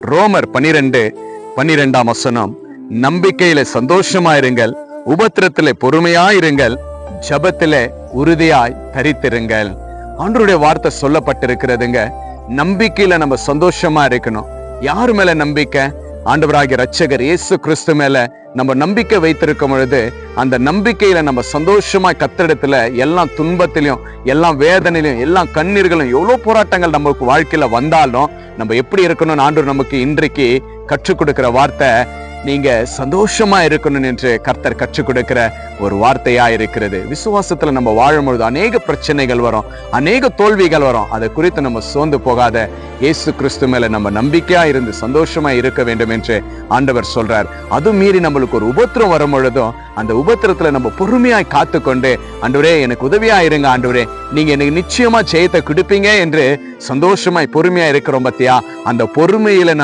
ரோமர் 12:12 நம்பிக்கையில சந்தோஷமாயிருங்கள், உபத்திரத்திலே பொறுமையாயிருங்கள், ஜபத்திலே உறுதியாய் தரித்திருங்கள். ஆண்டவருடைய வார்த்தை சொல்லப்பட்டிருக்கிறதுங்க. நம்பிக்கையில நம்ம சந்தோஷமா இருக்கணும். யாரு மேல நம்பிக்கை? ஆண்டவராகிய இரட்சகர் இயேசு கிறிஸ்து மேல நம்ம நம்பிக்கை வைத்திருக்கும் பொழுது அந்த நம்பிக்கையில நம்ம சந்தோஷமா கத்திடத்துல எல்லா துன்பத்திலையும், எல்லா வேதனையிலும், எல்லா கண்ணீர்களும், எவ்வளவு போராட்டங்கள் நமக்கு வாழ்க்கையில வந்தாலும் நம்ம எப்படி இருக்கணும்னு ஆண்டவர் நமக்கு இன்றைக்கு கற்றுக் கொடுக்கிற வார்த்தை, நீங்க சந்தோஷமா இருக்கணும் என்று கர்த்தர் கற்றுக் கொடுக்கிற ஒரு வார்த்தையா இருக்கிறது. விசுவாசத்துல நம்ம வாழும் பொழுது அநேக பிரச்சனைகள் வரும், அநேக தோல்விகள் வரும். அதை குறித்து நம்ம சோர்ந்து போகாத, இயேசு கிறிஸ்து மேல நம்ம நம்பிக்கையா இருந்து சந்தோஷமா இருக்க வேண்டும் என்று ஆண்டவர் சொல்றார். அதுவும் மீறி நம்மளுக்கு ஒரு உபத்திரம் வரும் பொழுதும் அந்த உபத்திரத்துல நம்ம பொறுமையாய் காத்து கொண்டு, ஆண்டவரே எனக்கு உதவியா இருங்க, ஆண்டவரே நீங்க எனக்கு நிச்சயமா ஜெயத்தை கொடுப்பீங்க என்று சந்தோஷமாய் பொறுமையா இருக்கிறோம். பத்தியா, அந்த பொறுமையில